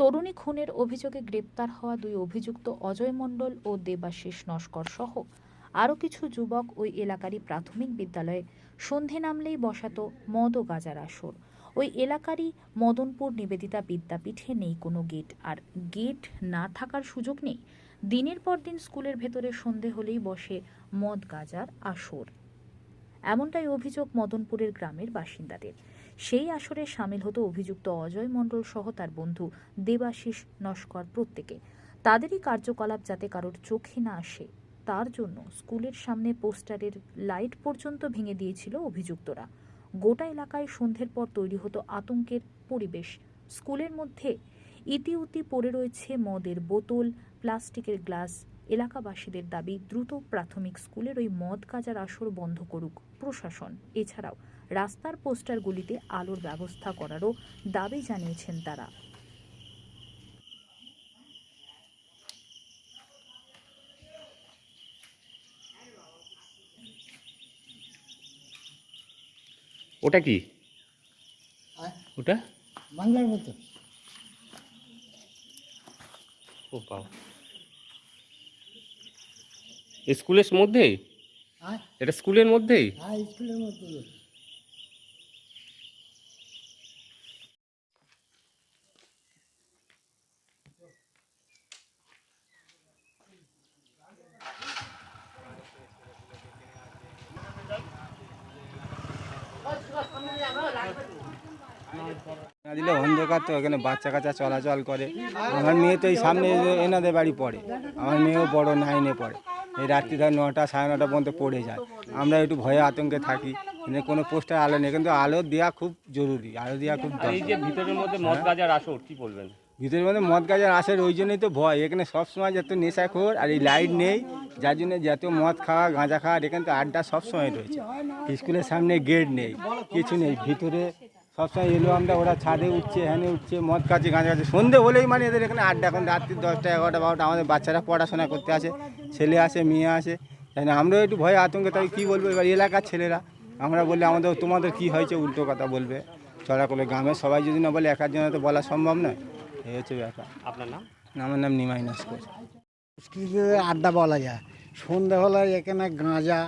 তরুণী খুনের অভিযোগে গ্রেপ্তার হওয়া দুই অভিযুক্ত অজয় মণ্ডল ও দেবাশিস নস্কর সহ আরও কিছু যুবক ওই এলাকারই প্রাথমিক বিদ্যালয়ে সন্ধে নামলেই বসাতো মদ ও গাঁজার আসর। ওই এলাকারই মদনপুর নিবেদিতা বিদ্যাপীঠে নেই কোনো গেট, আর গেট না থাকার সুযোগ নেই। দিনের পর দিন স্কুলের ভেতরে সন্ধে হলেই বসে মদ গাঁজার আসর, এমনটাই অভিযোগ মদনপুরের গ্রামের বাসিন্দাদের। সেই আসরে সামিল হতো অভিযুক্ত অজয় মণ্ডল সহ তার বন্ধু দেবাশিস নস্কর প্রত্যেকে। তাদেরই কার্যকলাপ যাতে কারোর চোখে না আসে তার জন্য স্কুলের সামনে পোস্টারের লাইট পর্যন্ত ভেঙে দিয়েছিল অভিযুক্তরা। গোটা এলাকায় সন্ধ্যের পর তৈরি হতো আতঙ্কের পরিবেশ। স্কুলের মধ্যে ইতিউতি পড়ে রয়েছে মদের বোতল, প্লাস্টিকের গ্লাস। এলাকাবাসীদের দাবি, দ্রুত প্রাথমিক স্কুলের ওই মদ গাঁজার আসর বন্ধ করুক প্রশাসন। এছাড়াও রাস্তার পোস্টারগুলিতে আলোর ব্যবস্থা করারও দাবি জানিয়েছেন তারা। ওটা কি? ওটা বাংলার মতো। ও বাবা, স্কুলের মধ্যেই? এটা স্কুলের মধ্যেই? হ্যাঁ, স্কুলের মধ্যে। না দিলে অন্ধকার, তো এখানে বাচ্চা কাচ্চা চলাচল করে। আমার মেয়ে তো এই সামনে এনাদের বাড়ি পড়ে, আমার মেয়েও বড় 9-এ পড়ে। এই রাত্রি ধর 9টা 9:30 পর্যন্ত পড়ে যায়। আমরা একটু ভয়ে আতঙ্কে থাকি, এখানে কোনো পোস্টার আলো নেই, কিন্তু আলো দেওয়া খুব জরুরি, আলো দেওয়া খুব আর এই যে ভিতরের মধ্যে মদ গাঁজার আসর, কি বলবেন? ভিতরের মধ্যে মদ গাঁজার আসে, ওই জন্যই তো ভয়। এখানে সবসময় যত নেশাখোর, আর এই লাইট নেই, যার জন্য যত মদ খাওয়া গাঁজা খাওয়া, এখানে তো আড্ডা সবসময় রয়েছে। স্কুলের সামনে গেট নেই, কিছু নেই, ভিতরে সবসময় এলো আমরা, ওরা ছাদে উঠছে, এখানে উঠছে, মদ খাচ্ছে, গাঁজা খাচ্ছে। সন্ধে হলেই মানে এদের এখানে আড্ডা। এখন রাত্রি 10টা 11টা 12টা আমাদের বাচ্চারা পড়াশোনা করতে আসে, ছেলে আসে মেয়ে আসে, তাই না? আমরাও একটু ভয়ে আতঙ্কে, তাই কী বলবো এবার এলাকার ছেলেরা। আমরা বললে আমাদের তোমাদের কি হয়েছে উল্টো কথা বলবে, চড়া করে। গ্রামের সবাই যদি না বলে, একার জন্য তো বলা সম্ভব নয়। এই হচ্ছে ব্যাপার। আপনার নাম? আমার নাম নিমাই নস্কর। স্কুলে আড্ডা বলা যায়। সন্ধে হলে এখানে গাঁজা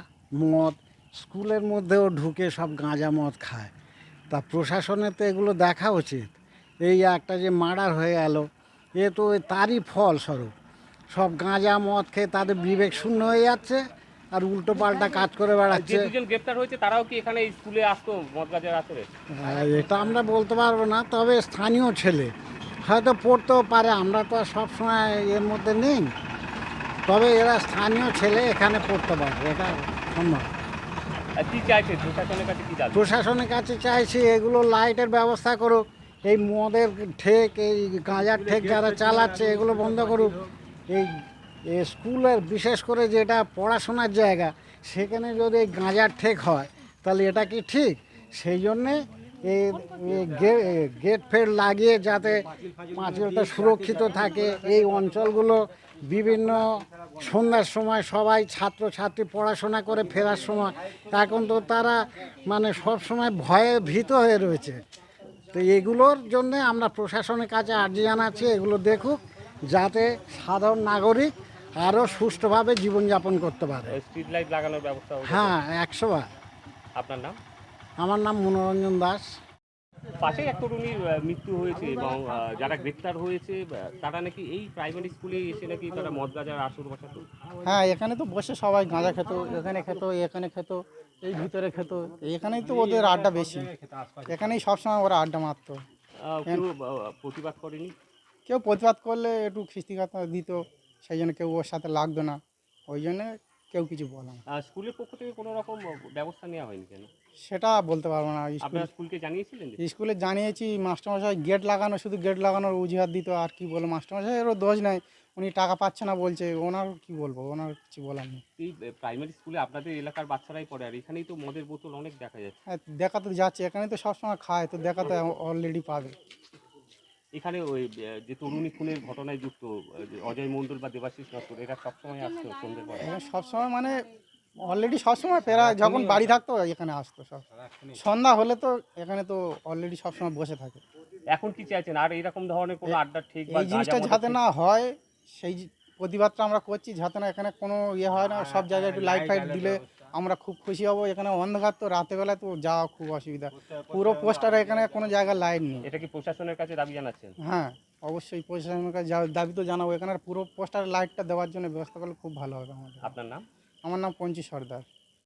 মদ স্কুলের মধ্যেও ঢুকে সব গাঁজা মদ খায়। তা প্রশাসনের তো এগুলো দেখা উচিত। এই একটা যে মার্ডার হয়ে গেল, এ তো তারই ফলস্বরূপ। সব গাঁজা মদ খেয়ে তাদের বিবেক শূন্য হয়ে যাচ্ছে, আর উল্টো পাল্টা কাজ করে যে বেড়াচ্ছে। দুজন গ্রেপ্তার হয়েছে তারাও কি এখানে স্কুলে আসতো মদ গাঁজার আসরে? এটা আমরা বলতে পারবো না, তবে স্থানীয় ছেলে হয়তো পড়তেও পারে, আমরা তো আর সবসময় এর মধ্যে নেই। তবে এরা স্থানীয় ছেলে, এখানে পড়তে পারবে, এটা সম্ভব। আর কি চাইছে প্রশাসনের কাছে, কি দাবি? প্রশাসনের কাছে চাইছি এগুলো লাইটের ব্যবস্থা করুক, এই মদের ঠেক, এই গাঁজার ঠেক যারা চালাচ্ছে এগুলো বন্ধ করুক। এই স্কুলের বিশেষ করে যেটা পড়াশোনার জায়গা, সেখানে যদি এই গাঁজার ঠেক হয় তাহলে এটা কি ঠিক? সেই জন্যে এই গেট ফেট লাগিয়ে যাতে পাঁচিলটা সুরক্ষিত থাকে। এই অঞ্চলগুলো বিভিন্ন সন্ধ্যার সময় সবাই ছাত্রছাত্রী পড়াশোনা করে ফেরার সময়, এখন তো তারা মানে সব সময় ভয়ে ভীত হয়ে রয়েছে। তো এগুলোর জন্যে আমরা প্রশাসনের কাছে আর্জি জানাচ্ছি, এগুলো দেখুক, যাতে সাধারণ নাগরিক আরও সুষ্ঠুভাবে জীবনযাপন করতে পারে। স্ট্রিট লাইট লাগানোর ব্যবস্থা হয়েছে? হ্যাঁ, 100 বার। আপনার নাম? আমার নাম মনোরঞ্জন দাস। পাশেই এক তরুণীর মৃত্যু হয়েছে, এবং যারা গ্রেপ্তার হয়েছে তারা নাকি এই প্রাইমারি স্কুলে এসে নাকি তারা মদ গাঁজার আসর বসাতো। হ্যাঁ, এখানে তো বসে সবাই গাঁজা খেত, এখানে খেত, এখানে খেত, এই ভিতরে খেত। এখানেই তো ওদের আড্ডা বেশি, এখানেই সবসময় ওরা আড্ডা মারতো। কেউ প্রতিবাদ করেনি? কেউ প্রতিবাদ করলে একটু খিস্তিখাতা দিত, সেই জন্য কেউ ওর সাথে লাগতো না, ওই জন্যে কেউ কিছু বলে না। স্কুলের পক্ষ থেকে কোনো রকম ব্যবস্থা নেওয়া হয়নি কেন? সেটা বলতে পারবো না। আপনারা স্কুলকে জানিয়েছিলেন? স্কুলে জানিয়েছি, মাস্টারমশাই গেট লাগানো, শুধু গেট লাগানোর অজুহাত দিত, আর কি বলো, মাস্টারমশাইয়েরও দোষ নাই, উনি টাকা পাচ্ছে না বলছে, ওনার কি বলবো, ওনার কিছু বলার নেই। এই প্রাইমারি স্কুলে আপনাদের এলাকার বাচ্চারাই পড়ে, আর এখানেই তো মদের বোতল অনেক দেখা যাচ্ছে। হ্যাঁ, দেখা তো যাচ্ছে, এখানে তো সবসময় খায়, তো দেখা তো অলরেডি পাবে। এখানে ওই যে তরুণী খুনের ঘটনায় যুক্ত অজয় মণ্ডল বা দেবাশিস নস্কর, এরা সবসময় আসতো সন্ধ্যের পরে? এখানে সবসময় মানে অলরেডি সবসময় প্রায় যখন বাড়ি থাকতো এখানে আসতো সব, সন্ধ্যা হলে তো এখানে তো অলরেডি সবসময় বসে থাকে। এখন কি চাইছেন, আর এরকম ধরনের কোনো আড্ডার ঠিক বা এই জিনিসটা গাঁজা যাতে মদের না হয় সেই প্রতিবাদটা আমরা করছি, যাতে না এখানে কোনো ইয়ে হয় না। সব জায়গায় একটু লাইট ফাইট দিলে আমরা খুব খুশি হব। এখানে অন্ধকার তো, রাতেবেলা তো যাওয়া খুব অসুবিধা। পুরো পোস্টারে এখানে কোনো জায়গায় লাইট নেই। এটা কি প্রশাসনের কাছে দাবি জানাচ্ছেন? হ্যাঁ, অবশ্যই প্রশাসনের কাছে দাবি তো জানাবো। এখানে পুরো পোস্টার লাইটটা দেওয়ার জন্য ব্যবস্থা করলে খুব ভালো হবে আমাদের। আপনার নাম? আমার নাম পঞ্চি সর্দার।